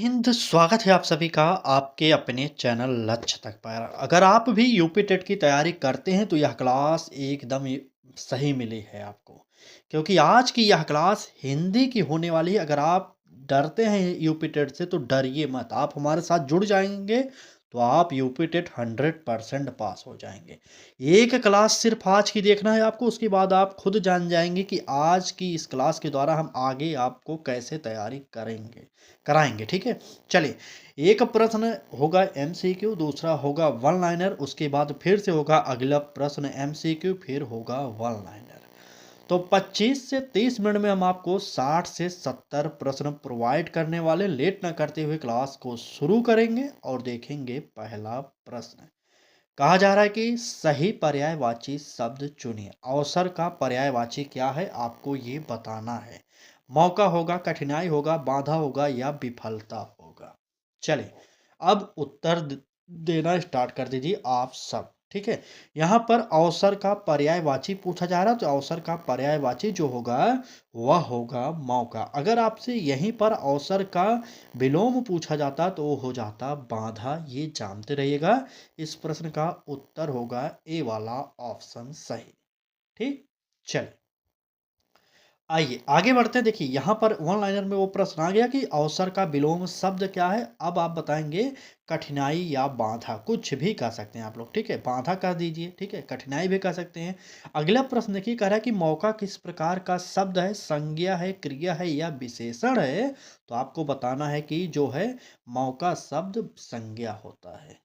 हिंद स्वागत है आप सभी का आपके अपने चैनल लक्ष्य तक पर। अगर आप भी यूपी टेट की तैयारी करते हैं तो यह क्लास एकदम सही मिली है आपको, क्योंकि आज की यह क्लास हिंदी की होने वाली है। अगर आप डरते हैं यूपी टेट से तो डरिए मत, आप हमारे साथ जुड़ जाएंगे तो आप यूपी टेट 100% पास हो जाएंगे। एक क्लास सिर्फ आज की देखना है आपको, उसके बाद आप खुद जान जाएंगे कि आज की इस क्लास के द्वारा हम आगे आपको कैसे तैयारी कराएंगे। ठीक है, चलिए। एक प्रश्न होगा एमसीक्यू, दूसरा होगा वन लाइनर, उसके बाद फिर से होगा अगला प्रश्न एमसीक्यू, फिर होगा वन लाइनर। तो 25 से 30 मिनट में हम आपको 60 से 70 प्रश्न प्रोवाइड करने वाले। लेट ना करते हुए क्लास को शुरू करेंगे और देखेंगे पहला प्रश्न। कहा जा रहा है कि सही पर्यायवाची शब्द चुनिए। अवसर का पर्यायवाची क्या है आपको ये बताना है। मौका होगा, कठिनाई होगा, बाधा होगा या विफलता होगा। चलिए, अब उत्तर देना स्टार्ट कर दीजिए आप सब। ठीक है, यहाँ पर अवसर का पर्यायवाची पूछा जा रहा है, तो अवसर का पर्यायवाची जो होगा वह होगा मौका। अगर आपसे यहीं पर अवसर का विलोम पूछा जाता तो वो हो जाता बाधा, ये जानते रहिएगा। इस प्रश्न का उत्तर होगा ए वाला ऑप्शन सही। ठीक, चलिए आइए आगे बढ़ते हैं। देखिए यहाँ पर वन लाइनर में वो प्रश्न आ गया कि अवसर का विलोम शब्द क्या है। अब आप बताएंगे कठिनाई या बाधा, कुछ भी कह सकते हैं आप लोग। ठीक है, बाधा कह दीजिए, ठीक है, कठिनाई भी कह सकते हैं। अगला प्रश्न देखिए, कह रहा है कि मौका किस प्रकार का शब्द है, संज्ञा है, क्रिया है या विशेषण है। तो आपको बताना है कि जो है मौका शब्द संज्ञा होता है।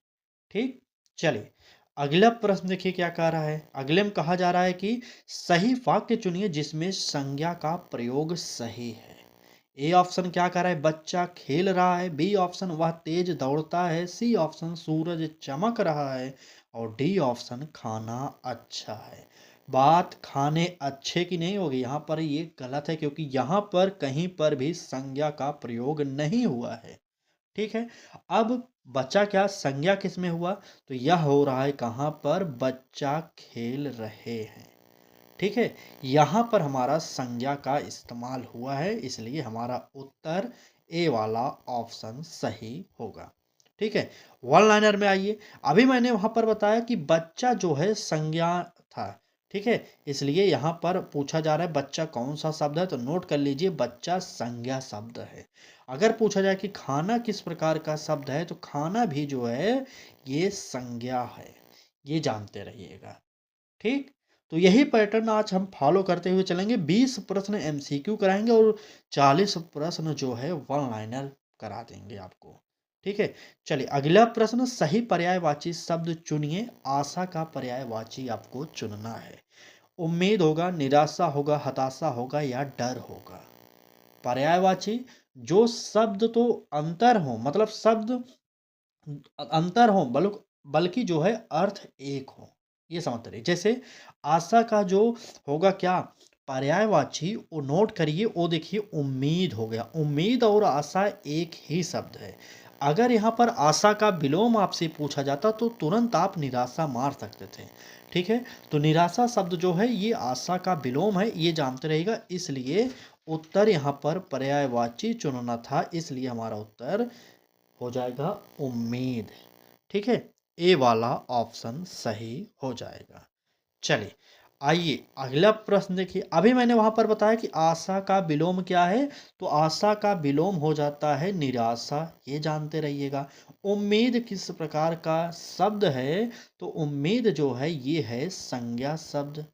ठीक, चलिए अगला प्रश्न देखिए क्या कह रहा है। अगले में कहा जा रहा है कि सही वाक्य चुनिए जिसमें संज्ञा का प्रयोग सही है। ए ऑप्शन क्या कह रहा है, बच्चा खेल रहा है। बी ऑप्शन वह तेज दौड़ता है। सी ऑप्शन सूरज चमक रहा है। और डी ऑप्शन खाना अच्छा है। बात खाने अच्छे की नहीं होगी, यहाँ पर ये गलत है, क्योंकि यहाँ पर कहीं पर भी संज्ञा का प्रयोग नहीं हुआ है। ठीक है, अब बच्चा क्या संज्ञा किस में हुआ, तो यह हो रहा है कहाँ पर, बच्चा खेल रहे हैं। ठीक है, यहाँ पर हमारा संज्ञा का इस्तेमाल हुआ है, इसलिए हमारा उत्तर ए वाला ऑप्शन सही होगा। ठीक है, वन लाइनर में आइए। अभी मैंने वहां पर बताया कि बच्चा जो है संज्ञा था। ठीक है, इसलिए यहाँ पर पूछा जा रहा है बच्चा कौन सा शब्द है, तो नोट कर लीजिए बच्चा संज्ञा शब्द है। अगर पूछा जाए कि खाना किस प्रकार का शब्द है, तो खाना भी जो है ये संज्ञा है, ये जानते रहिएगा। ठीक, तो यही पैटर्न आज हम फॉलो करते हुए चलेंगे। 20 प्रश्न एमसीक्यू कराएंगे और 40 प्रश्न जो है वन लाइनर करा देंगे आपको। ठीक है, चलिए अगला प्रश्न, सही पर्यायवाची शब्द चुनिए। आशा का पर्यायवाची आपको चुनना है। उम्मीद होगा, निराशा होगा, हताशा होगा या डर होगा। पर्यायवाची जो शब्द तो अंतर हो, मतलब शब्द अंतर हो, बल्कि जो है अर्थ एक हो, ये समझते रहिए। जैसे आशा का जो होगा क्या पर्यायवाची, वो नोट करिए, वो देखिए उम्मीद हो गया। उम्मीद और आशा एक ही शब्द है। अगर यहाँ पर आशा का विलोम आपसे पूछा जाता तो तुरंत आप निराशा मार सकते थे। ठीक है, तो निराशा शब्द जो है ये आशा का विलोम है, ये जानते रहिएगा। इसलिए उत्तर यहाँ पर पर्यायवाची चुनना था, इसलिए हमारा उत्तर हो जाएगा उम्मीद। ठीक है, ए वाला ऑप्शन सही हो जाएगा। चलिए आइए अगला प्रश्न देखिए। अभी मैंने वहां पर बताया कि आशा का विलोम क्या है, तो आशा का विलोम हो जाता है निराशा, ये जानते रहिएगा। उम्मीद किस प्रकार का शब्द है, तो उम्मीद जो है ये है संज्ञा शब्द।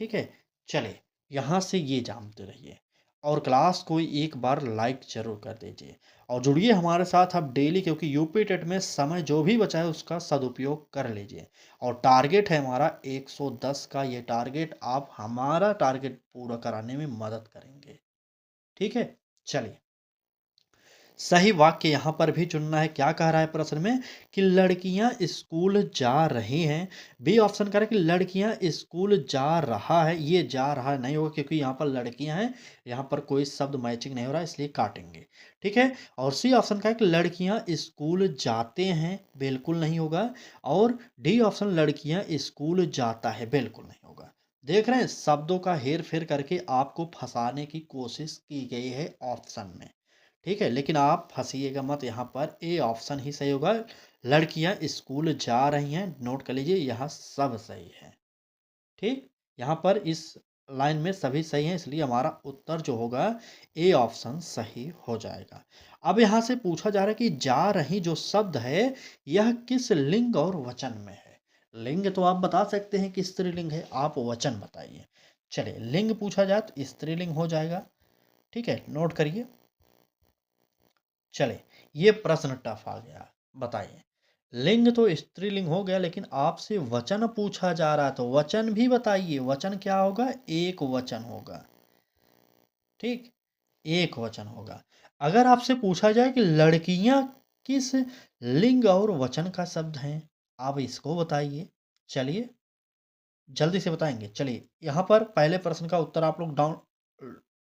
ठीक है, चलिए यहाँ से ये जानते रहिए। और क्लास को एक बार लाइक जरूर कर दीजिए और जुड़िए हमारे साथ अब डेली, क्योंकि यूपी टेट में समय जो भी बचा है उसका सदुपयोग कर लीजिए। और टारगेट है हमारा 110 का, ये टारगेट आप हमारा टारगेट पूरा कराने में मदद करेंगे। ठीक है, चलिए सही वाक्य यहाँ पर भी चुनना है। क्या कह रहा है प्रश्न में कि लड़कियां स्कूल जा रही हैं। बी ऑप्शन कह रहा है कि लड़कियां स्कूल जा रहा है। ये जा रहा नहीं होगा, क्योंकि यहाँ पर लड़कियां हैं, यहाँ पर कोई शब्द मैचिंग नहीं हो रहा है, इसलिए काटेंगे। ठीक है, और सी ऑप्शन का है कि लड़कियां स्कूल जाते हैं, बिल्कुल नहीं होगा। और डी ऑप्शन लड़कियां स्कूल जाता है, बिल्कुल नहीं होगा। देख रहे हैं, शब्दों का हेर फेर करके आपको फंसाने की कोशिश की गई है ऑप्शन में। ठीक है, लेकिन आप फंसिएगा मत, यहाँ पर ए ऑप्शन ही सही होगा। लड़कियां स्कूल जा रही हैं, नोट कर लीजिए, यह सब सही है। ठीक, यहाँ पर इस लाइन में सभी सही हैं, इसलिए हमारा उत्तर जो होगा ए ऑप्शन सही हो जाएगा। अब यहाँ से पूछा जा रहा है कि जा रही जो शब्द है यह किस लिंग और वचन में है। लिंग तो आप बता सकते हैं कि स्त्रीलिंग है, आप वचन बताइए। चलिए, लिंग पूछा जाए तो स्त्रीलिंग हो जाएगा। ठीक है, नोट करिए। चले, ये प्रश्न टफ आ गया, बताइए। लिंग तो स्त्रीलिंग हो गया, लेकिन आपसे वचन पूछा जा रहा, तो वचन भी बताइए। वचन क्या होगा? एक वचन होगा। ठीक, एक वचन होगा। अगर आपसे पूछा जाए कि लड़कियां किस लिंग और वचन का शब्द हैं, आप इसको बताइए। चलिए, जल्दी से बताएंगे। चलिए, यहाँ पर पहले प्रश्न का उत्तर आप लोग डाउन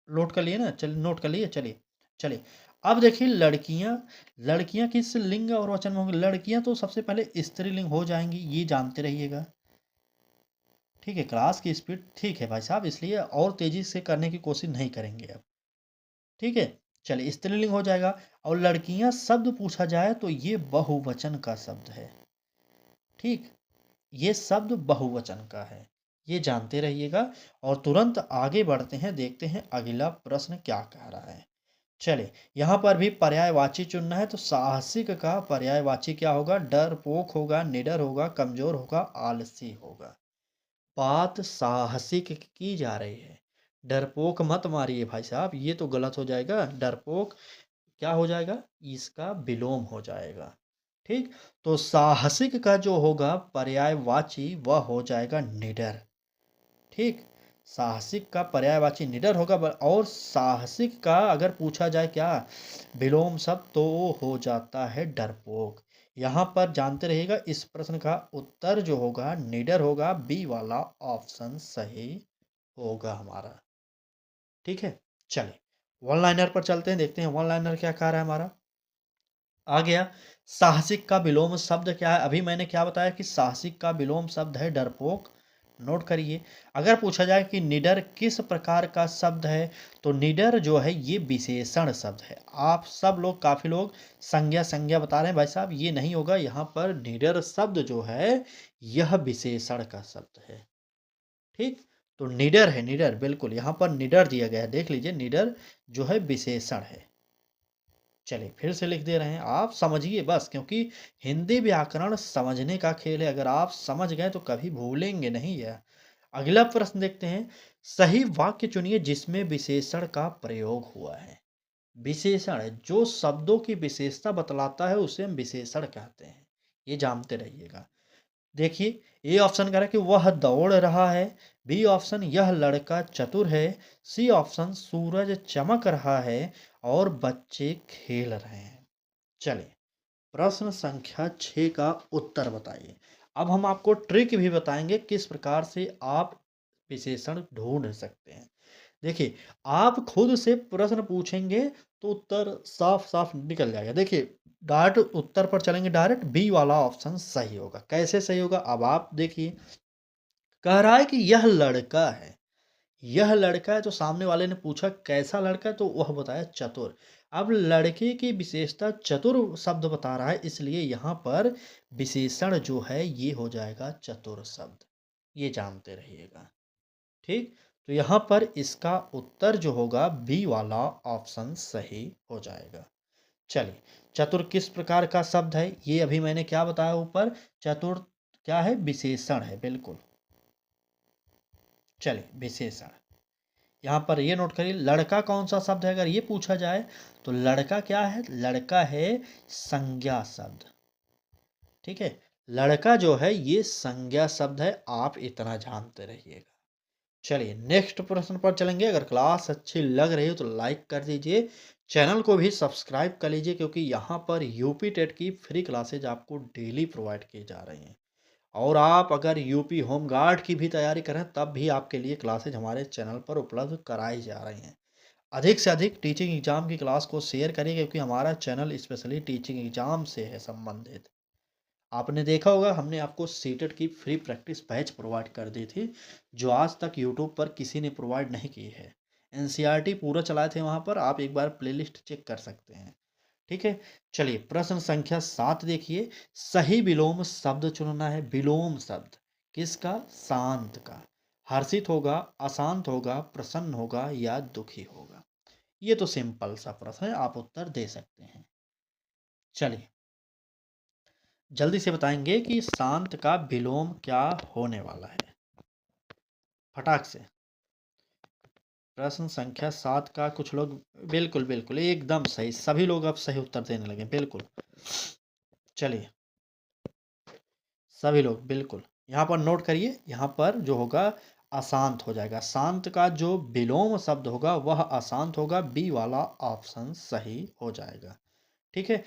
नोट कर लिए ना, चलिए नोट कर लिए। चलिए चलिए, अब देखिए, लड़कियां लड़कियां किस लिंग और वचन में होंगी? लड़कियां तो सबसे पहले स्त्रीलिंग हो जाएंगी, ये जानते रहिएगा। ठीक है, क्लास की स्पीड ठीक है भाई साहब, इसलिए और तेजी से करने की कोशिश नहीं करेंगे अब। ठीक है, चलिए, स्त्रीलिंग हो जाएगा। और लड़कियां शब्द पूछा जाए तो ये बहुवचन का शब्द है। ठीक, ये शब्द बहुवचन का है, ये जानते रहिएगा। और तुरंत आगे बढ़ते हैं, देखते हैं अगला प्रश्न क्या कह रहा है। चलिए, यहाँ पर भी पर्यायवाची चुनना है, तो साहसिक का पर्यायवाची क्या होगा? डरपोक होगा, निडर होगा, कमजोर होगा, आलसी होगा। बात साहसिक की जा रही है, डरपोक मत मारिए भाई साहब, ये तो गलत हो जाएगा। डरपोक क्या हो जाएगा? इसका विलोम हो जाएगा। ठीक, तो साहसिक का जो होगा पर्यायवाची वह हो जाएगा निडर। ठीक, साहसिक का पर्यायवाची निडर होगा। और साहसिक का अगर पूछा जाए क्या विलोम शब्द, तो वो हो जाता है डरपोक। यहाँ पर जानते रहिएगा, इस प्रश्न का उत्तर जो होगा निडर होगा, बी वाला ऑप्शन सही होगा हमारा। ठीक है, चलिए, वन लाइनर पर चलते हैं, देखते हैं वन लाइनर क्या कह रहा है हमारा। आ गया, साहसिक का विलोम शब्द क्या है? अभी मैंने क्या बताया कि साहसिक का विलोम शब्द है डरपोक। नोट करिए। अगर पूछा जाए कि निडर किस प्रकार का शब्द है, तो निडर जो है ये विशेषण शब्द है। आप सब लोग, काफी लोग संज्ञा संज्ञा बता रहे हैं भाई साहब, ये नहीं होगा। यहाँ पर निडर शब्द जो है यह विशेषण का शब्द है। ठीक, तो निडर है, निडर बिल्कुल यहाँ पर निडर दिया गया है, देख लीजिए, निडर जो है विशेषण है। चलिए, फिर से लिख दे रहे हैं, आप समझिए बस, क्योंकि हिंदी व्याकरण समझने का खेल है। अगर आप समझ गए तो कभी भूलेंगे नहीं है। अगला प्रश्न देखते हैं। सही वाक्य चुनिए जिसमें विशेषण का प्रयोग हुआ है। विशेषण जो शब्दों की विशेषता बतलाता है उसे हम विशेषण कहते हैं, ये जानते रहिएगा। देखिए, ए ऑप्शन कह रहा है कि वह दौड़ रहा है, बी ऑप्शन यह लड़का चतुर है, सी ऑप्शन सूरज चमक रहा है, और बच्चे खेल रहे हैं। चलिए, प्रश्न संख्या 6 का उत्तर बताइए। अब हम आपको ट्रिक भी बताएंगे किस प्रकार से आप विशेषण ढूंढ सकते हैं। देखिए, आप खुद से प्रश्न पूछेंगे तो उत्तर साफ साफ निकल जाएगा। देखिए, डायरेक्ट उत्तर पर चलेंगे, डायरेक्ट बी वाला ऑप्शन सही होगा। कैसे सही होगा? अब आप देखिए, कह रहा है कि यह लड़का है, यह लड़का है, तो सामने वाले ने पूछा कैसा लड़का है, तो वह बताया चतुर। अब लड़के की विशेषता चतुर शब्द बता रहा है, इसलिए यहाँ पर विशेषण जो है ये हो जाएगा चतुर शब्द, ये जानते रहिएगा। ठीक, तो यहाँ पर इसका उत्तर जो होगा बी वाला ऑप्शन सही हो जाएगा। चलिए, चतुर किस प्रकार का शब्द है, ये अभी मैंने क्या बताया ऊपर, चतुर क्या है? विशेषण है, बिल्कुल। चलिए, विशेषण, यहाँ पर ये नोट करिए, लड़का कौन सा शब्द है अगर ये पूछा जाए, तो लड़का क्या है? लड़का है संज्ञा शब्द। ठीक है, लड़का जो है ये संज्ञा शब्द है, आप इतना जानते रहिएगा। चलिए, नेक्स्ट प्रश्न पर चलेंगे। अगर क्लास अच्छी लग रही हो तो लाइक कर दीजिए, चैनल को भी सब्सक्राइब कर लीजिए, क्योंकि यहाँ पर यूपी टेट की फ्री क्लासेज आपको डेली प्रोवाइड की जा रही हैं। और आप अगर यूपी होम गार्ड की भी तैयारी करें तब भी आपके लिए क्लासेज हमारे चैनल पर उपलब्ध कराई जा रही हैं। अधिक से अधिक टीचिंग एग्जाम की क्लास को शेयर करिए, क्योंकि हमारा चैनल स्पेशली टीचिंग एग्जाम से है संबंधित। आपने देखा होगा, हमने आपको सीटेट की फ्री प्रैक्टिस बैच प्रोवाइड कर दी थी, जो आज तक यूट्यूब पर किसी ने प्रोवाइड नहीं की है। एनसीईआरटी पूरा चलाए थे वहाँ पर, आप एक बार प्लेलिस्ट चेक कर सकते हैं। ठीक है, चलिए प्रश्न संख्या 7 देखिए। सही विलोम शब्द चुनना है। विलोम शब्द किसका? शांत का। हर्षित होगा, अशांत होगा, प्रसन्न होगा या दुखी होगा? ये तो सिंपल सा प्रश्न है, आप उत्तर दे सकते हैं। चलिए जल्दी से बताएंगे कि शांत का विलोम क्या होने वाला है, फटाक से। प्रश्न संख्या 7 का कुछ लोग बिल्कुल बिल्कुल एकदम सही, सभी लोग अब सही उत्तर देने लगे, बिल्कुल। चलिए सभी लोग बिल्कुल यहाँ पर नोट करिए, यहाँ पर जो होगा अशांत हो जाएगा। शांत का जो विलोम शब्द होगा वह अशांत होगा, बी वाला ऑप्शन सही हो जाएगा। ठीक है,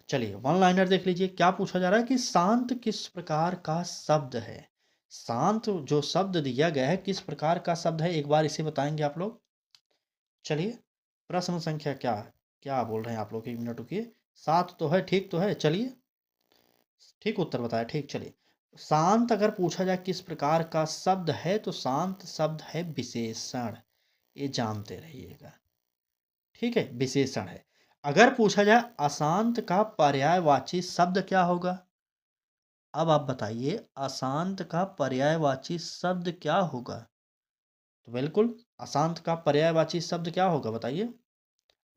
चलिए वन लाइनर देख लीजिए। क्या पूछा जा रहा है कि शांत किस प्रकार का शब्द है? शांत जो शब्द दिया गया है किस प्रकार का शब्द है, एक बार इसे बताएंगे आप लोग। चलिए प्रश्न संख्या क्या क्या बोल रहे हैं आप लोग, एक मिनट रुकिए। 7 तो है, ठीक तो है, चलिए ठीक उत्तर बताया, ठीक। चलिए शांत अगर पूछा जाए किस प्रकार का शब्द है तो शांत शब्द है विशेषण, ये जानते रहिएगा। ठीक है, विशेषण है। अगर पूछा जाए अशांत का पर्यायवाची शब्द क्या होगा, अब आप बताइए अशांत का पर्यायवाची शब्द क्या होगा? तो बिल्कुल अशांत का पर्यायवाची शब्द क्या होगा बताइए।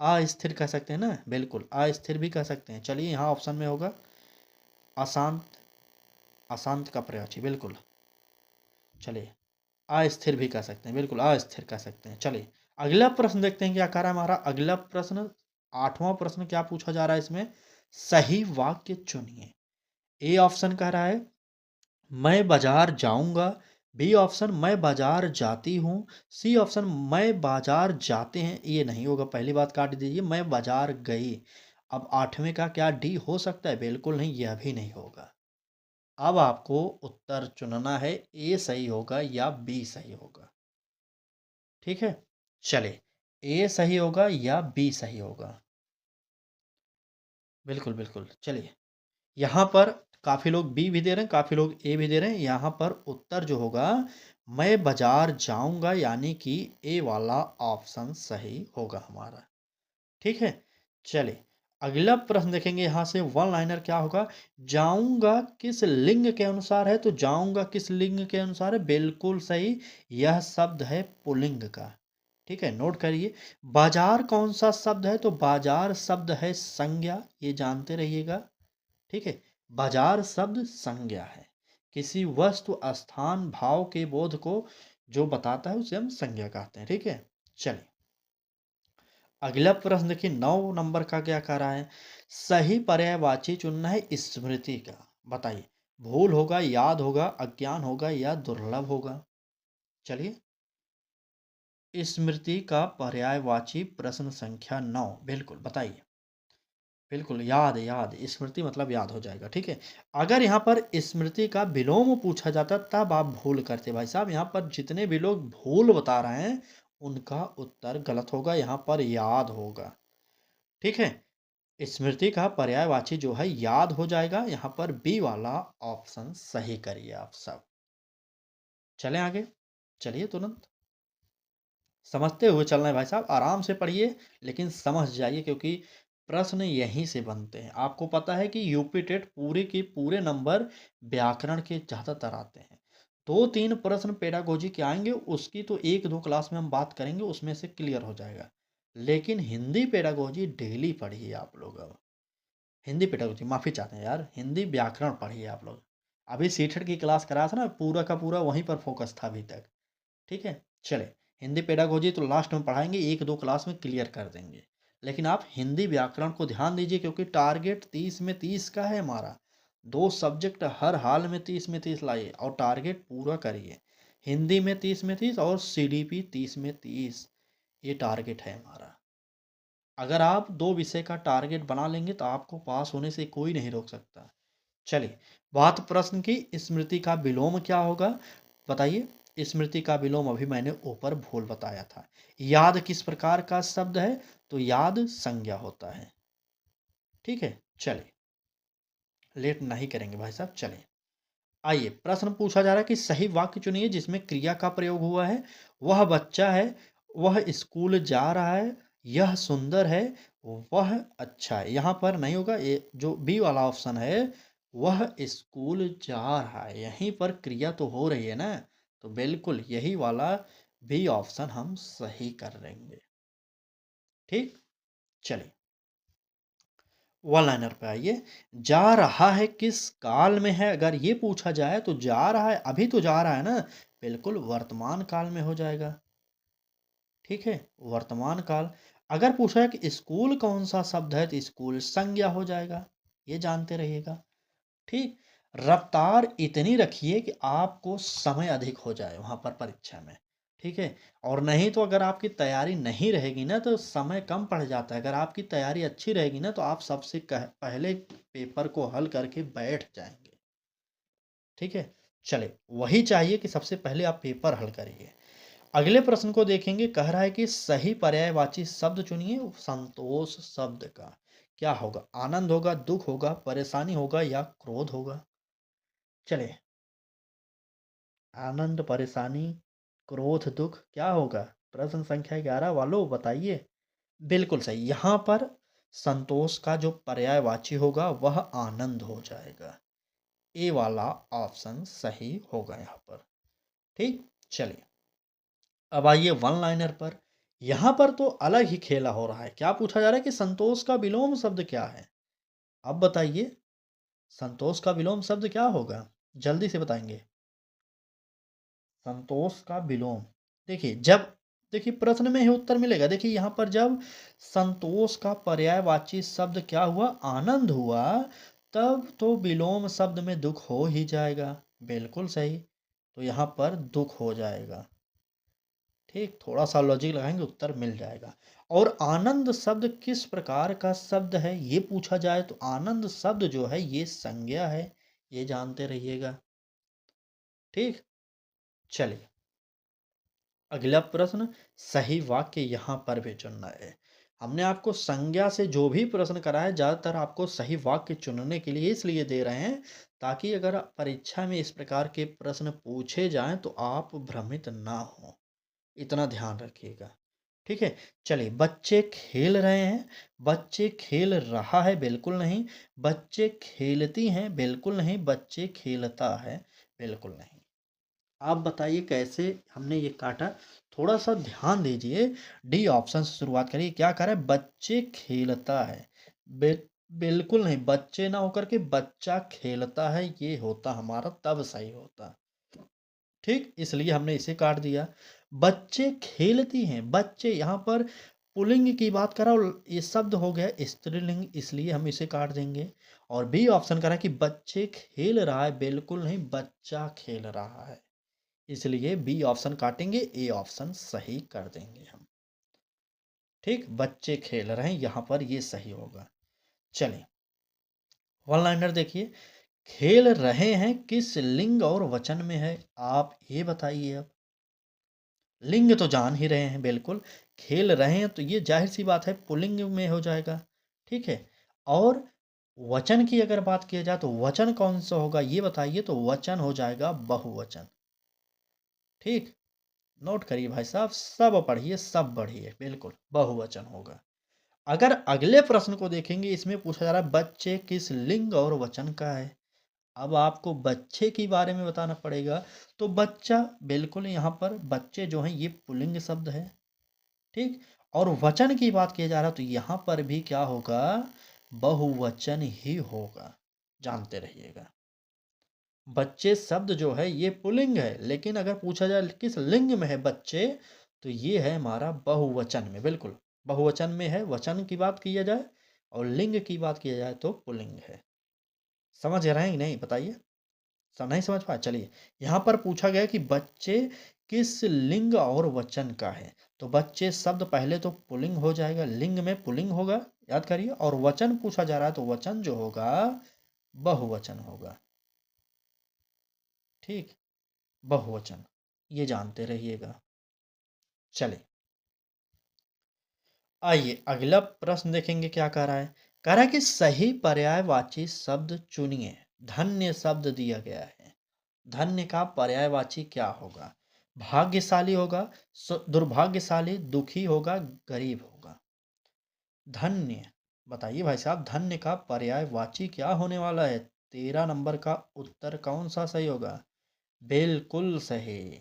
अस्थिर कह सकते हैं ना, बिल्कुल अस्थिर भी कह सकते हैं। चलिए यहाँ ऑप्शन में होगा अशांत, अशांत का पर्यायवाची बिल्कुल। चलिए अस्थिर भी कह सकते हैं, बिल्कुल अस्थिर कह सकते हैं। चलिए अगला प्रश्न देखते हैं क्या कह रहा है हमारा अगला प्रश्न। 8वां प्रश्न क्या पूछा जा रहा है इसमें? सही वाक्य चुनिए। ए ऑप्शन कह रहा है मैं बाजार जाऊंगा, बी ऑप्शन मैं बाजार जाती हूँ, सी ऑप्शन मैं बाजार जाते हैं। ये नहीं होगा, पहली बात काट दीजिए, मैं बाजार गई। अब 8वें का क्या डी हो सकता है? बिल्कुल नहीं, यह भी नहीं होगा। अब आपको उत्तर चुनना है, ए सही होगा या बी सही होगा। ठीक है, चलिए ए सही होगा या बी सही होगा। बिल्कुल बिल्कुल, चलिए यहाँ पर काफ़ी लोग बी भी दे रहे हैं, काफ़ी लोग ए भी दे रहे हैं। यहाँ पर उत्तर जो होगा मैं बाजार जाऊंगा, यानी कि ए वाला ऑप्शन सही होगा हमारा। ठीक है, चलिए अगला प्रश्न देखेंगे। यहाँ से वन लाइनर क्या होगा? जाऊंगा किस लिंग के अनुसार है? तो जाऊंगा किस लिंग के अनुसार है? बिल्कुल सही, यह शब्द है पुल्लिंग का। ठीक है, नोट करिए। बाजार कौन सा शब्द है? तो बाजार शब्द है संज्ञा, ये जानते रहिएगा। ठीक है, बाजार शब्द संज्ञा है, किसी वस्तु स्थान भाव के बोध को जो बताता है उसे हम संज्ञा कहते हैं। ठीक है, चलिए अगला प्रश्न देखिए 9 नंबर का क्या कह रहा है? सही पर्यायवाची चुनना है स्मृति का। बताइए भूल होगा, याद होगा, अज्ञान होगा या दुर्लभ होगा? चलिए स्मृति का पर्यायवाची प्रश्न संख्या 9 बिल्कुल बताइए। बिल्कुल याद याद, स्मृति मतलब याद हो जाएगा। ठीक है, अगर यहाँ पर स्मृति का विलोम पूछा जाता तब आप भूल करते भाई साहब। यहाँ पर जितने भी लोग भूल बता रहे हैं उनका उत्तर गलत होगा, यहाँ पर याद होगा। ठीक है, स्मृति का पर्यायवाची जो है याद हो जाएगा, यहाँ पर बी वाला ऑप्शन सही करिए आप सब। चलें आगे, चलिए तुरंत समझते हुए चलना है भाई साहब, आराम से पढ़िए लेकिन समझ जाइए, क्योंकि प्रश्न यहीं से बनते हैं। आपको पता है कि यूपी टेट पूरे के पूरे नंबर व्याकरण के ज़्यादातर आते हैं। 2-3 प्रश्न पेडागोजी के आएंगे, उसकी तो 1-2 क्लास में हम बात करेंगे, उसमें से क्लियर हो जाएगा। लेकिन हिंदी पेडागोजी डेली पढ़िए आप लोग। अब हिंदी पेडागोजी माफ़ी चाहते हैं यार, हिंदी व्याकरण पढ़िए आप लोग। अभी सीटेट की क्लास करा था ना, पूरा का पूरा वहीं पर फोकस था अभी तक। ठीक है, चले हिंदी पेडागोजी तो लास्ट में पढ़ाएंगे, 1-2 क्लास में क्लियर कर देंगे। लेकिन आप हिंदी व्याकरण को ध्यान दीजिए, क्योंकि टारगेट 30 में 30 का है हमारा। 2 सब्जेक्ट हर हाल में 30 में 30 लाइए और टारगेट पूरा करिए। हिंदी में 30 में 30 और सीडीपी 30 में 30, ये टारगेट है हमारा। अगर आप 2 विषय का टारगेट बना लेंगे तो आपको पास होने से कोई नहीं रोक सकता। चलिए बात प्रश्न की, स्मृति का विलोम क्या होगा बताइए। स्मृति का विलोम अभी मैंने ऊपर भूल बताया था। याद किस प्रकार का शब्द है? तो याद संज्ञा होता है। ठीक है, चलिए लेट नहीं करेंगे भाई साहब। चलिए आइए, प्रश्न पूछा जा रहा है कि सही वाक्य चुनिए जिसमें क्रिया का प्रयोग हुआ है। वह बच्चा है वह स्कूल जा रहा है, यह सुंदर है, वह अच्छा है। यहाँ पर नहीं होगा, ये जो बी वाला ऑप्शन है, वह स्कूल जा रहा है, यहीं पर क्रिया तो हो रही है ना, तो बिल्कुल यही वाला बी ऑप्शन हम सही कर लेंगे। ठीक, चलिए वन लाइनर पे आइए। जा रहा है किस काल में है, अगर ये पूछा जाए तो जा रहा है, अभी तो जा रहा है ना, बिल्कुल वर्तमान काल में हो जाएगा। ठीक है, वर्तमान काल। अगर पूछा है कि स्कूल कौन सा शब्द है, तो स्कूल संज्ञा हो जाएगा, ये जानते रहिएगा। ठीक, रफ्तार इतनी रखिए कि आपको समय अधिक हो जाए वहां पर परीक्षा में। ठीक है, और नहीं तो अगर आपकी तैयारी नहीं रहेगी ना तो समय कम पड़ जाता है। अगर आपकी तैयारी अच्छी रहेगी ना तो आप सबसे पहले पेपर को हल करके बैठ जाएंगे। ठीक है, चले वही चाहिए कि सबसे पहले आप पेपर हल करिए। अगले प्रश्न को देखेंगे, कह रहा है कि सही पर्यायवाची शब्द चुनिए संतोष शब्द का। क्या होगा, आनंद होगा, दुख होगा, परेशानी होगा या क्रोध होगा। चले, आनंद, परेशानी, क्रोध, दुख, क्या होगा। प्रश्न संख्या 11 वालों बताइए। बिल्कुल सही, यहाँ पर संतोष का जो पर्यायवाची होगा वह आनंद हो जाएगा। ए वाला ऑप्शन सही होगा यहाँ पर। ठीक, चलिए अब आइए वन लाइनर पर। यहां पर तो अलग ही खेला हो रहा है। क्या पूछा जा रहा है कि संतोष का विलोम शब्द क्या है। अब बताइए, संतोष का विलोम शब्द क्या होगा, जल्दी से बताएंगे। संतोष का विलोम, देखिए जब, देखिए प्रश्न में ही उत्तर मिलेगा। देखिए यहाँ पर जब संतोष का पर्यायवाची शब्द क्या हुआ, आनंद हुआ, तब तो विलोम शब्द में दुख हो ही जाएगा। बिल्कुल सही, तो यहाँ पर दुख हो जाएगा। ठीक, थोड़ा सा लॉजिक लगाएंगे उत्तर मिल जाएगा। और आनंद शब्द किस प्रकार का शब्द है ये पूछा जाए तो आनंद शब्द जो है ये संज्ञा है, ये जानते रहिएगा। ठीक, चलिए अगला प्रश्न, सही वाक्य यहाँ पर भी चुनना है। हमने आपको संज्ञा से जो भी प्रश्न करा है ज़्यादातर आपको सही वाक्य चुनने के लिए इसलिए दे रहे हैं ताकि अगर परीक्षा में इस प्रकार के प्रश्न पूछे जाएं तो आप भ्रमित ना हो, इतना ध्यान रखिएगा। ठीक है, चलिए बच्चे खेल रहे हैं, बच्चे खेल रहा है, बिल्कुल नहीं। बच्चे खेलती हैं, बिल्कुल नहीं। बच्चे खेलता है, बिल्कुल नहीं। आप बताइए कैसे हमने ये काटा, थोड़ा सा ध्यान दीजिए। डी ऑप्शन से शुरुआत करिए। क्या कह रहा है, बच्चे खेलता है, बिल्कुल नहीं। बच्चे ना होकर के बच्चा खेलता है, ये होता हमारा तब सही होता। ठीक, इसलिए हमने इसे काट दिया। बच्चे खेलती हैं, बच्चे यहाँ पर पुल्लिंग की बात करा और ये शब्द हो गया स्त्रीलिंग, इसलिए हम इसे काट देंगे। और बी ऑप्शन करा कि बच्चे खेल रहा है, बिल्कुल नहीं, बच्चा खेल रहा है, इसलिए बी ऑप्शन काटेंगे, ए ऑप्शन सही कर देंगे हम। ठीक, बच्चे खेल रहे हैं, यहां पर ये सही होगा। चलिए वन लाइनर देखिए, खेल रहे हैं किस लिंग और वचन में है, आप ये बताइए। अब लिंग तो जान ही रहे हैं, बिल्कुल खेल रहे हैं तो ये जाहिर सी बात है पुल्लिंग में हो जाएगा। ठीक है, और वचन की अगर बात किया जाए तो वचन कौन सा होगा ये बताइए, तो वचन हो जाएगा बहुवचन। ठीक, नोट करिए भाई साहब, सब पढ़िए सब बढ़िए, बिल्कुल बहुवचन होगा। अगर अगले प्रश्न को देखेंगे, इसमें पूछा जा रहा है बच्चे किस लिंग और वचन का है। अब आपको बच्चे के बारे में बताना पड़ेगा, तो बच्चा बिल्कुल यहाँ पर बच्चे जो हैं ये पुल्लिंग शब्द है। ठीक, और वचन की बात किया जा रहा है तो यहाँ पर भी क्या होगा, बहुवचन ही होगा, जानते रहिएगा। बच्चे शब्द जो है ये पुल्लिंग है, लेकिन अगर पूछा जाए किस लिंग में है बच्चे, तो ये है हमारा बहुवचन में। बिल्कुल बहुवचन में है, वचन की बात किया जाए और लिंग की बात किया जाए तो पुल्लिंग है। समझ रहे हैं कि नहीं बताइए, सब नहीं समझ पाए। चलिए यहाँ पर पूछा गया कि बच्चे किस लिंग और वचन का है, तो बच्चे शब्द पहले तो पुल्लिंग हो जाएगा, लिंग में पुल्लिंग होगा, याद करिए। और वचन पूछा जा रहा है तो वचन जो होगा बहुवचन होगा। ठीक, बहुवचन, ये जानते रहिएगा। चलिए आइए अगला प्रश्न देखेंगे, क्या कह रहा है। कह रहा है कि सही पर्यायवाची शब्द चुनिए। धन्य शब्द दिया गया है, धन्य का पर्यायवाची क्या होगा। भाग्यशाली होगा, दुर्भाग्यशाली, दुखी होगा, गरीब होगा। धन्य, बताइए भाई साहब, धन्य का पर्यायवाची क्या होने वाला है? 13 नंबर का उत्तर कौन सा सही होगा? बिल्कुल सही।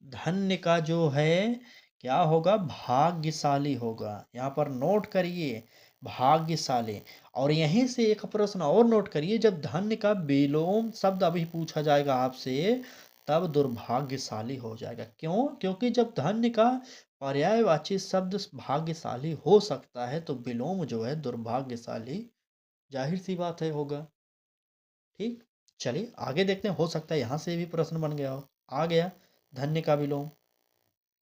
धन्य का जो है क्या होगा? भाग्यशाली होगा। यहाँ पर नोट करिए, भाग्यशाली। और यहीं से एक प्रश्न और नोट करिए, जब धन्य का विलोम शब्द अभी पूछा जाएगा आपसे, तब दुर्भाग्यशाली हो जाएगा। क्यों? क्योंकि जब धन्य का पर्यायवाची शब्द भाग्यशाली हो सकता है, तो विलोम जो है दुर्भाग्यशाली, जाहिर सी बात है होगा। ठीक, चलिए आगे देखते हैं, हो सकता है यहाँ से भी प्रश्न बन गया हो। आ गया धन्य का विलोम,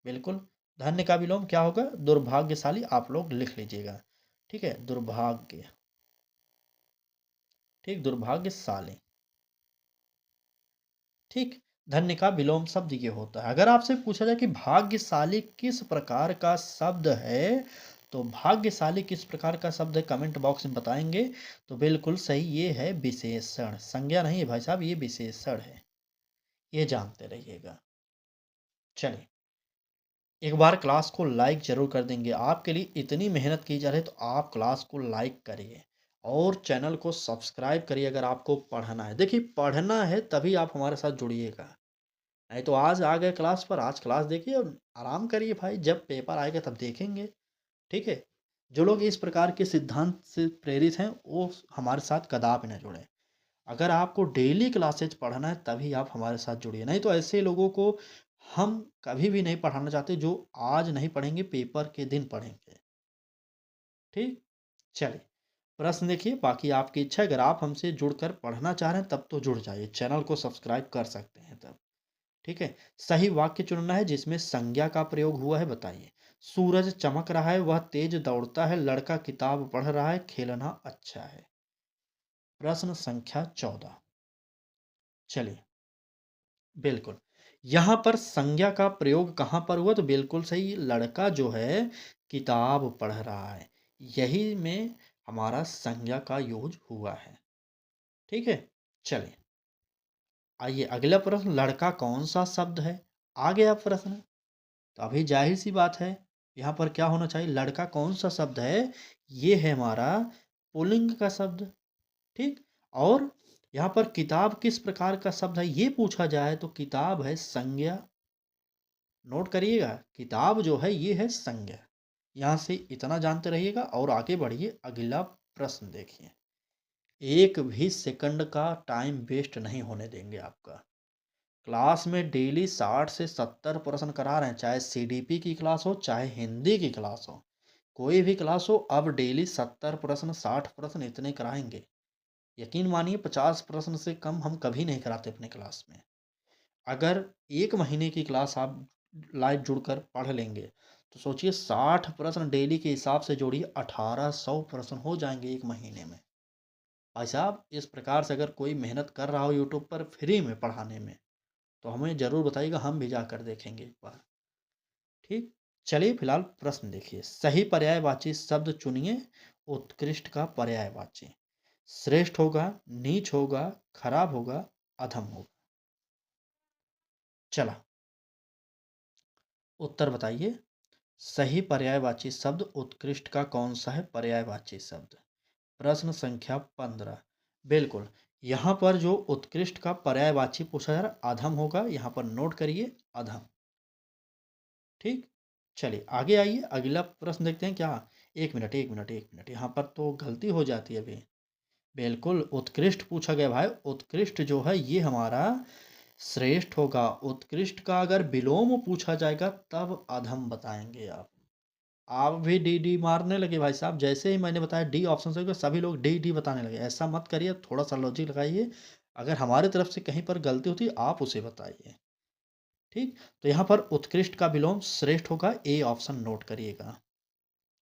बिल्कुल। धन्य का विलोम क्या होगा? दुर्भाग्यशाली, आप लोग लिख लीजिएगा। ठीक है, दुर्भाग्य, ठीक, दुर्भाग्यशाली। ठीक, धन्य का विलोम शब्द ये होता है। अगर आपसे पूछा जाए कि भाग्यशाली किस प्रकार का शब्द है, तो भाग्यशाली किस प्रकार का शब्द है, कमेंट बॉक्स में बताएंगे। तो बिल्कुल सही, ये है विशेषण, संज्ञा नहीं है भाई साहब, ये विशेषण है, ये जानते रहिएगा। चलिए, एक बार क्लास को लाइक ज़रूर कर देंगे। आपके लिए इतनी मेहनत की जा रही है, तो आप क्लास को लाइक करिए और चैनल को सब्सक्राइब करिए अगर आपको पढ़ना है। देखिए, पढ़ना है तभी आप हमारे साथ जुड़िएगा, नहीं तो आज आ गए क्लास पर, आज क्लास देखिए और आराम करिए भाई, जब पेपर आएगा तब देखेंगे। ठीक है, जो लोग इस प्रकार के सिद्धांत से प्रेरित हैं, वो हमारे साथ कदापि न जुड़ें। अगर आपको डेली क्लासेज पढ़ना है तभी आप हमारे साथ जुड़िए, नहीं तो ऐसे लोगों को हम कभी भी नहीं पढ़ाना चाहते जो आज नहीं पढ़ेंगे, पेपर के दिन पढ़ेंगे। ठीक, चलिए प्रश्न देखिए, बाकी आपकी इच्छा है, अगर आप हमसे जुड़कर पढ़ना चाह रहे हैं तब तो जुड़ जाइए, चैनल को सब्सक्राइब कर सकते हैं तब। ठीक है, सही वाक्य चुनना है जिसमें संज्ञा का प्रयोग हुआ है, बताइए। सूरज चमक रहा है, वह तेज दौड़ता है, लड़का किताब पढ़ रहा है, खेलना अच्छा है। प्रश्न संख्या 14, चलिए, बिल्कुल। यहाँ पर संज्ञा का प्रयोग कहाँ पर हुआ? तो बिल्कुल सही, लड़का जो है किताब पढ़ रहा है, यही में हमारा संज्ञा का यूज हुआ है। ठीक है, चलिए आइए अगला प्रश्न, लड़का कौन सा शब्द है? आ गया प्रश्न, तो अभी जाहिर सी बात है, यहाँ पर क्या होना चाहिए? लड़का कौन सा शब्द है? ये है हमारा पुल्लिंग का शब्द। ठीक, और यहाँ पर किताब किस प्रकार का शब्द है ये पूछा जाए, तो किताब है संज्ञा। नोट करिएगा, किताब जो है ये है संज्ञा। यहाँ से इतना जानते रहिएगा और आगे बढ़िए, अगला प्रश्न देखिए। एक भी सेकंड का टाइम वेस्ट नहीं होने देंगे आपका। क्लास में डेली 60 से 70 प्रश्न करा रहे हैं, चाहे सीडीपी की क्लास हो, चाहे हिंदी की क्लास हो, कोई भी क्लास हो, अब डेली 70 प्रश्न, 60 प्रश्न इतने कराएंगे। यकीन मानिए 50 प्रश्न से कम हम कभी नहीं कराते अपने क्लास में। अगर 1 महीने की क्लास आप लाइव जुड़कर पढ़ लेंगे, तो सोचिए 60 प्रश्न डेली के हिसाब से जोड़िए, 1800 प्रश्न हो जाएंगे 1 महीने में। भाई साहब, इस प्रकार से अगर कोई मेहनत कर रहा हो यूट्यूब पर फ्री में पढ़ाने में, तो हमें ज़रूर बताइएगा, हम भी जाकर देखेंगे एक बार। ठीक, चलिए फिलहाल प्रश्न देखिए, सही पर्यायवाची शब्द चुनिए। उत्कृष्ट का पर्यायवाची श्रेष्ठ होगा, नीच होगा, खराब होगा, अधम होगा। चला, उत्तर बताइए। सही पर्यायवाची शब्द उत्कृष्ट का कौन सा है पर्यायवाची शब्द? प्रश्न संख्या 15, बिल्कुल। यहाँ पर जो उत्कृष्ट का पर्यायवाची पूछा जा रहा है, अधम होगा, यहाँ पर नोट करिए, अधम। ठीक, चलिए आगे आइए, अगला प्रश्न देखते हैं क्या। एक मिनट, एक मिनट, एक मिनट, यहाँ पर तो गलती हो जाती है अभी। बिल्कुल उत्कृष्ट पूछा गया भाई, उत्कृष्ट जो है ये हमारा श्रेष्ठ होगा। उत्कृष्ट का अगर विलोम पूछा जाएगा तब अधम बताएंगे आप भी डी डी मारने लगे भाई साहब, जैसे ही मैंने बताया डी ऑप्शन से सभी लोग डी डी बताने लगे। ऐसा मत करिए, थोड़ा सा लॉजिक लगाइए, अगर हमारी तरफ से कहीं पर गलती होती है आप उसे बताइए। ठीक, तो यहाँ पर उत्कृष्ट का विलोम श्रेष्ठ होगा, ए ऑप्शन नोट करिएगा।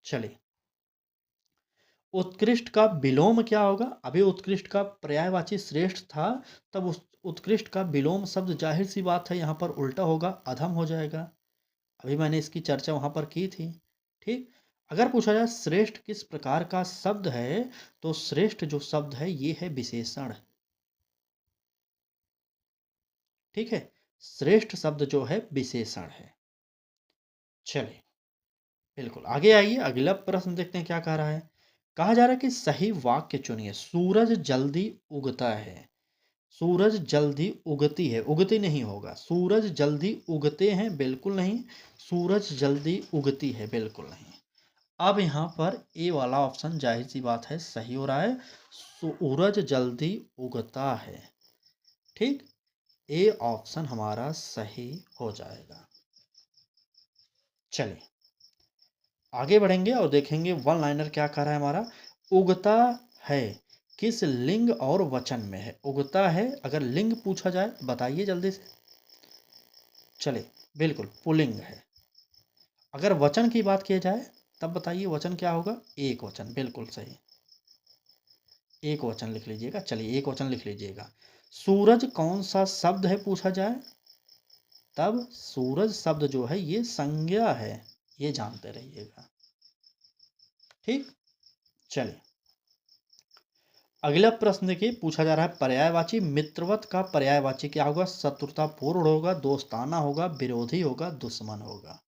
चलिए, उत्कृष्ट का विलोम क्या होगा? अभी उत्कृष्ट का पर्यायवाची श्रेष्ठ था, तब उस उत्कृष्ट का विलोम शब्द जाहिर सी बात है यहाँ पर उल्टा होगा, अधम हो जाएगा। अभी मैंने इसकी चर्चा वहाँ पर की थी। ठीक, अगर पूछा जाए श्रेष्ठ किस प्रकार का शब्द है, तो श्रेष्ठ जो शब्द है ये है विशेषण। ठीक है, श्रेष्ठ शब्द जो है विशेषण है। चलिए, बिल्कुल आगे आइए, अगला प्रश्न देखते हैं क्या कह रहा है। कहा जा रहा है कि सही वाक्य चुनिए। सूरज जल्दी उगता है। सूरज जल्दी उगती है, उगती नहीं होगा। सूरज जल्दी उगते हैं, बिल्कुल नहीं। सूरज जल्दी उगती है, बिल्कुल नहीं। अब यहाँ पर ए वाला ऑप्शन जाहिर सी बात है सही हो रहा है। सूरज जल्दी उगता है। ठीक, ए ऑप्शन हमारा सही हो जाएगा। चलिए आगे बढ़ेंगे और देखेंगे वन लाइनर क्या कह रहा है हमारा। उगता है किस लिंग और वचन में है। उगता है अगर लिंग पूछा जाए बताइए जल्दी से। चलिए, बिल्कुल पुल्लिंग है। अगर वचन की बात की जाए तब बताइए वचन क्या होगा। एक वचन, बिल्कुल सही। एक वचन लिख लीजिएगा। चलिए एक वचन लिख लीजिएगा। सूरज कौन सा शब्द है पूछा जाए तब सूरज शब्द जो है ये संज्ञा है, ये जानते रहिएगा। ठीक, चलिए अगला प्रश्न देखिए, पूछा जा रहा है पर्यायवाची मित्रवत का पर्यायवाची क्या होगा। शत्रुतापूर्ण होगा, दोस्ताना होगा, विरोधी होगा, दुश्मन होगा।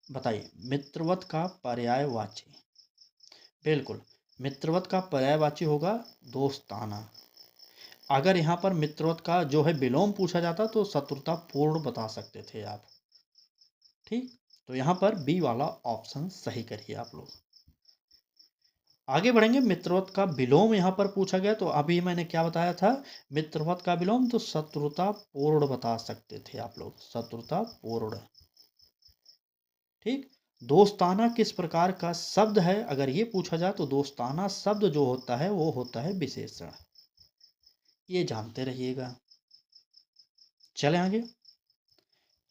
बताइए मित्रवत का पर्यायवाची। बिल्कुल, मित्रवत का पर्यायवाची होगा दोस्ताना। अगर यहाँ पर मित्रवत का जो है विलोम पूछा जाता तो शत्रुतापूर्ण बता सकते थे आप। ठीक, तो यहाँ पर बी वाला ऑप्शन सही करिए आप लोग। आगे बढ़ेंगे, मित्रवत का विलोम यहाँ पर पूछा गया तो अभी मैंने क्या बताया था। मित्रवत का विलोम तो शत्रुतापूर्ण बता सकते थे आप लोग, शत्रुतापूर्ण। ठीक, दोस्ताना किस प्रकार का शब्द है अगर ये पूछा जाए तो दोस्ताना शब्द जो होता है वो होता है विशेषण। ये जानते रहिएगा। चले आगे।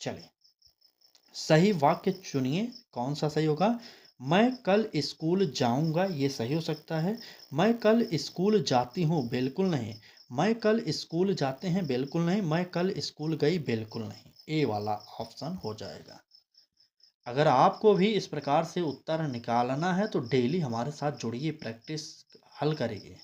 चले सही वाक्य चुनिए, कौन सा सही होगा। मैं कल स्कूल जाऊंगा, ये सही हो सकता है। मैं कल स्कूल जाती हूँ, बिल्कुल नहीं। मैं कल स्कूल जाते हैं, बिल्कुल नहीं। मैं कल स्कूल गई, बिल्कुल नहीं। ए वाला ऑप्शन हो जाएगा। अगर आपको भी इस प्रकार से उत्तर निकालना है तो डेली हमारे साथ जुड़िए, प्रैक्टिस हल करिए।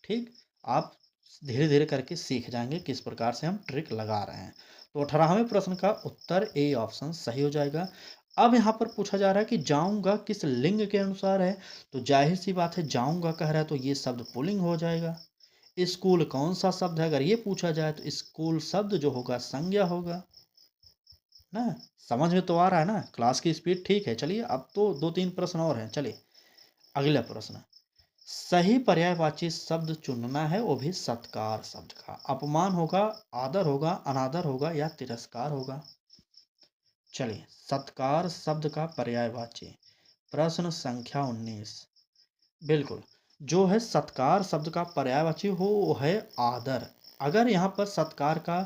ठीक, आप धीरे धीरे करके सीख जाएंगे किस प्रकार से हम ट्रिक लगा रहे हैं। तो 18वें प्रश्न का उत्तर ए ऑप्शन सही हो जाएगा। अब यहाँ पर पूछा जा रहा है कि जाऊंगा किस लिंग के अनुसार है। तो जाहिर सी बात है जाऊंगा कह रहा है तो ये शब्द पुल्लिंग हो जाएगा। स्कूल कौन सा शब्द है अगर ये पूछा जाए तो स्कूल शब्द जो होगा संज्ञा होगा ना। समझ में तो आ रहा है ना, क्लास की स्पीड ठीक है। चलिए अब तो दो तीन प्रश्न और हैं। चलिए अगला प्रश्न। सही पर्यायवाची शब्द चुनना है, वो भी सत्कार शब्द का। अपमान होगा, आदर होगा, अनादर होगा या तिरस्कार होगा। चलिए सत्कार शब्द का पर्यायवाची। प्रश्न संख्या 19। बिल्कुल, जो है सत्कार शब्द का पर्यायवाची हो वो है आदर। अगर यहाँ पर सत्कार का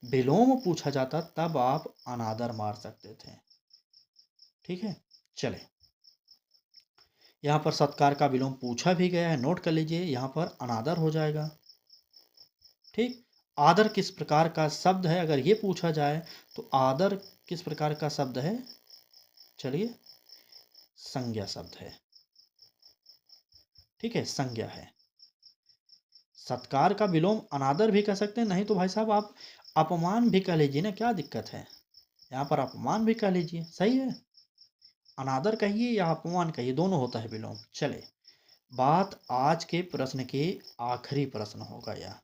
विलोम पूछा जाता तब आप अनादर मार सकते थे। ठीक है, चले यहाँ पर सत्कार का विलोम पूछा भी गया है, नोट कर लीजिए। यहाँ पर अनादर हो जाएगा। ठीक, आदर किस प्रकार का शब्द है अगर ये पूछा जाए तो आदर किस प्रकार का शब्द है। चलिए संज्ञा शब्द है। ठीक है, संज्ञा है। सत्कार का विलोम अनादर भी कह सकते हैं, नहीं तो भाई साहब आप अपमान भी कह लीजिए ना, क्या दिक्कत है। यहाँ पर अपमान भी कह लीजिए, सही है। अनादर कहिए या अपमान कहिए, दोनों होता है विलोम। चले बात आज के प्रश्न के आखिरी प्रश्न होगा यह।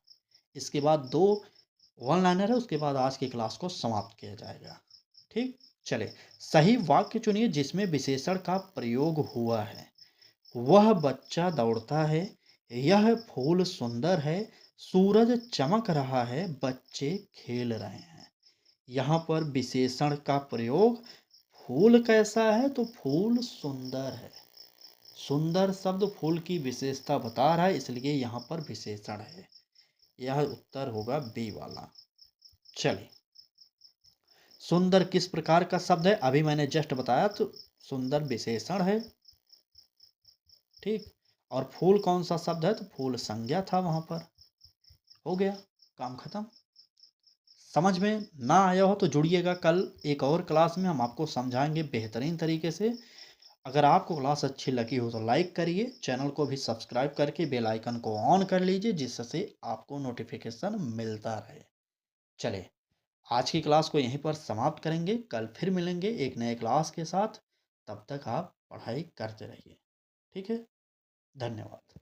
इसके बाद दो वन लाइनर है, उसके बाद आज की क्लास को समाप्त किया जाएगा। ठीक, चले सही वाक्य चुनिए जिसमें विशेषण का प्रयोग हुआ है। वह बच्चा दौड़ता है, यह फूल सुंदर है, सूरज चमक रहा है, बच्चे खेल रहे हैं। यहाँ पर विशेषण का प्रयोग, फूल कैसा है तो फूल सुंदर है। सुंदर शब्द फूल की विशेषता बता रहा है, इसलिए यहाँ पर विशेषण है। यह उत्तर होगा बी वाला। चलिए सुंदर किस प्रकार का शब्द है अभी मैंने जस्ट बताया, तो सुंदर विशेषण है। ठीक, और फूल कौन सा शब्द है तो फूल संज्ञा था वहां पर। हो गया, काम खत्म। समझ में ना आया हो तो जुड़िएगा, कल एक और क्लास में हम आपको समझाएंगे बेहतरीन तरीके से। अगर आपको क्लास अच्छी लगी हो तो लाइक करिए, चैनल को भी सब्सक्राइब करके बेल आइकन को ऑन कर लीजिए जिससे आपको नोटिफिकेशन मिलता रहे। चले आज की क्लास को यहीं पर समाप्त करेंगे, कल फिर मिलेंगे एक नए क्लास के साथ। तब तक आप पढ़ाई करते रहिए। ठीक है? धन्यवाद।